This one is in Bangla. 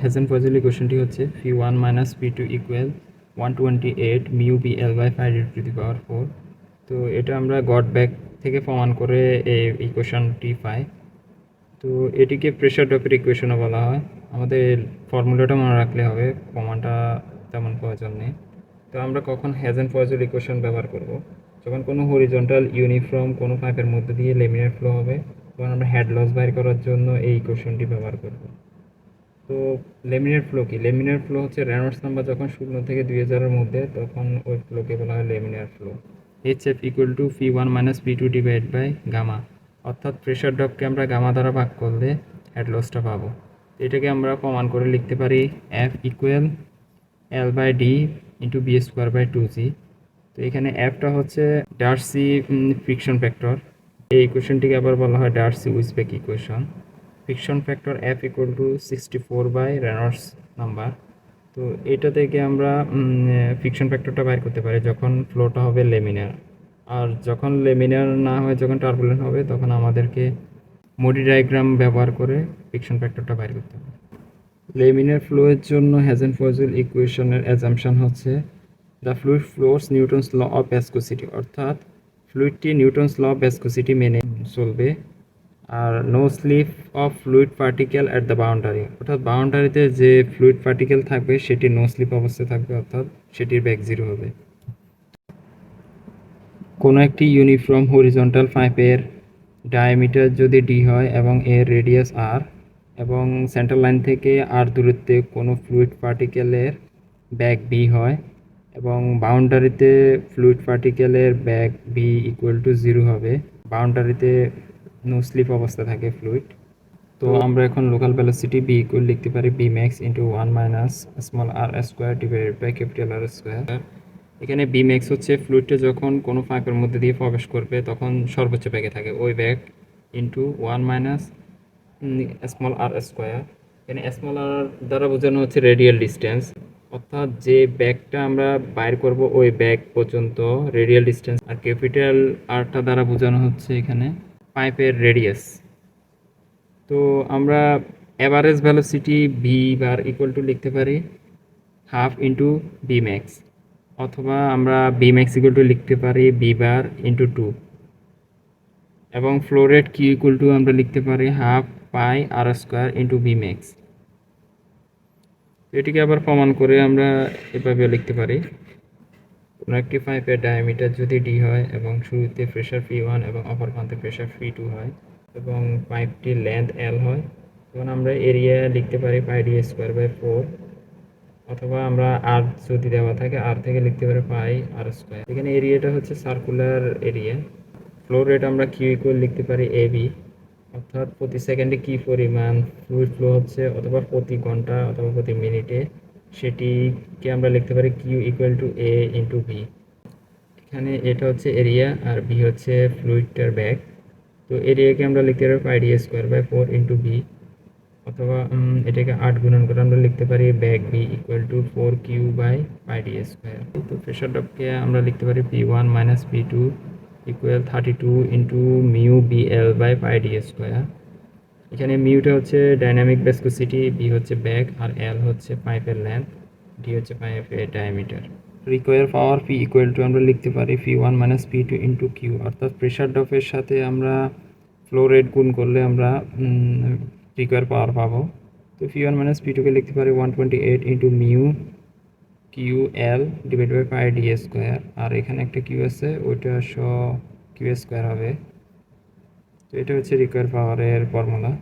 হেজেন পয়েজেল ইকুয়েশনটি হচ্ছে p1 minus p2 equal 128 mu B L by 5 × 4। তো এটা আমরা গড ব্যাক থেকে প্রমাণ করে এই ইকুয়েশনটি পাই। তো এটিকে প্রেশার ড্রপের ইকুয়েশনও বলা হয়। আমাদের ফর্মুলাটা মনে রাখলে হবে, প্রমাণটা তেমন প্রয়োজন নেই। তো আমরা কখন হেজেন পয়েজেল ইকুয়েশন ব্যবহার করব? যখন কোনো হরিজন্টাল ইউনিফর্ম কোনো পাইপের মধ্যে দিয়ে লেমিনার ফ্লো হবে, তখন আমরা হেড লস বাইর করার জন্য এই ইকুয়েশনটি ব্যবহার করব। তো লেমিনার ফ্লো কি? লেমিনার ফ্লো হচ্ছে রেনল্ডস নাম্বার যখন 0 থেকে 2000-এর মধ্যে, তখন ওই ফ্লোকে বলা হয় laminar flow. HF equal to P1 minus P2 divide by gamma, অর্থাৎ প্রেশার ড্রপকে আমরা গামা দ্বারা ভাগ করলে হেড লসটা পাবো। এটাকে আমরা প্রমাণ করে লিখতে পারি F equal L by D into B square by 2G। তো এখানে Fটা হচ্ছে ডার্সি ফ্রিকশন ফ্যাক্টর। এই ইকুয়েশনটিকে আবার বলা হয় Darcy Weisbach equation. Friction factor F equal to 64 by Reynolds number. তো এটা থেকে আমরা ফ্রিকশন ফ্যাক্টরটা বাইর করতে পারি যখন ফ্লোটা হবে লেমিনার। আর যখন লেমিনার না হয়, যখন টার্বুলেন্ট হবে, তখন আমাদেরকে মোডি ডায়াগ্রাম ব্যবহার করে ফ্রিকশন ফ্যাক্টরটা বাইর করতে হবে। লেমিনার ফ্লোয়ের জন্য হেজেন পয়েজেল ইকুয়েশনের অ্যাজাম্পশন হচ্ছে the fluid flows Newton's law of viscosity, অর্থাৎ ফ্লুইডটি নিউটনস ল অফ ভ্যাসকোসিটি মেনে চলবে। আর no slip of fluid particle at the boundary, অর্থাৎ বাউন্ডারিতে যে ফ্লুইড পার্টিকেল থাকবে সেটি নো স্লিপ অবস্থায় থাকবে, অর্থাৎ সেটির ব্যাক জিরো হবে। কোনো একটি ইউনিফর্ম হরিজন্টাল পাইপের ডায়ামিটার যদি ডি হয় এবং এর রেডিয়াস আর, এবং সেন্টার লাইন থেকে আর দূরত্বে কোনো ফ্লুইড পার্টিকেলের ব্যাক বি হয়, এবং বাউন্ডারিতে ফ্লুইড পার্টিকেলের ব্যাক বি ইকুয়াল টু 0 হবে, বাউন্ডারিতে নো স্লিপ অবস্থা থাকে ফ্লুইড। তো আমরা এখন লোকাল ভেলোসিটি বি ইকুয়াল লিখতে পারি B max into 1 minus small R square divided by capital R square. এখানে বি ম্যাক্স হচ্ছে ফ্লুইডটা যখন কোনো পাইপের মধ্যে দিয়ে প্রবেশ করবে তখন সর্বোচ্চ ব্যাগে থাকে ওই bag, into 1 minus small R square. এখানে স্মল আর দ্বারা বোঝানো হচ্ছে রেডিয়াল ডিস্টেন্স, অর্থাৎ যে ব্যাগটা আমরা বাইর করব ওই ব্যাগ পর্যন্ত রেডিয়াল ডিস্টেন্স। আর ক্যাপিটাল আরটা দ্বারা বোঝানো হচ্ছে এখানে পাইপের রেডিয়াস। তো আমরা average velocity V bar equal to লিখতে পারি হাফ ইন্টু বি ম্যাক্স, অথবা আমরা বি ম্যাক্স ইকুয়াল টু লিখতে পারি বি বার ইন্টু 2, এবং flow rate Q equal to আমরা লিখতে পারি half pi R square into B max. এটিকে আবার প্রমাণ করে আমরা এভাবে লিখতে পারি কোনো একটি পাইপের ডায়ামিটার যদি ডি হয় এবং শুরুতে প্রেশার P1 এবং অপর প্রান্তে প্রেশার P2 হয় এবং পাইপটির লেন্থ L হয়, তখন আমরা এরিয়া লিখতে পারি পাই ডি স্কোয়ার বাই 4, অথবা আমরা আর যদি দেওয়া থাকে আর থেকে লিখতে পারি পাই আর স্কোয়ার। এখানে এরিয়াটা হচ্ছে সার্কুলার এরিয়া। ফ্লো রেট আমরা কিউ ইকুয়াল লিখতে পারি এ বি, অর্থাৎ প্রতি সেকেন্ডে কী পরিমাণ ফ্লুইড ফ্লো হচ্ছে, অথবা প্রতি ঘন্টা অথবা প্রতি মিনিটে, সেটিকে আমরা লিখতে পারি Q equal to A into B. এখানে এটা হচ্ছে এরিয়া আর বি হচ্ছে ফ্লুইডটার ব্যাগ। তো এরিয়াকে আমরা লিখতে পারি pi D square by 4 into V, অথবা এটাকে 8 গুণন করে আমরা লিখতে পারি ব্যাগ V equal to 4 Q by pi D square. তো প্রেশার ড্রপকে আমরা লিখতে পারি P1 minus P2 equal 32 into mu B L by pi D square. এখানে মিউটা হচ্ছে ডাইনামিক ভেসকোসিটি, বি হচ্ছে ব্যাগ, আর এল হচ্ছে পাইপের লেন্থ, ডি হচ্ছে পাইপের diameter. Require power P equal to আমরা লিখতে পারি P1 minus P2 into Q, অর্থাৎ প্রেশার ড্রপের সাথে আমরা ফ্লো রেট গুণ করলে আমরা রিকোয়ার পাওয়ার পাবো। তো P1 মাইনাস P2কে লিখতে পারি 128 into mu Q L divide by pi D square, আর এখানে একটা কিউ আছে ওইটা কিউ স্কোয়ার হবে। তো এটা হচ্ছে রিকোয়ার পাওয়ারের ফর্মুলা।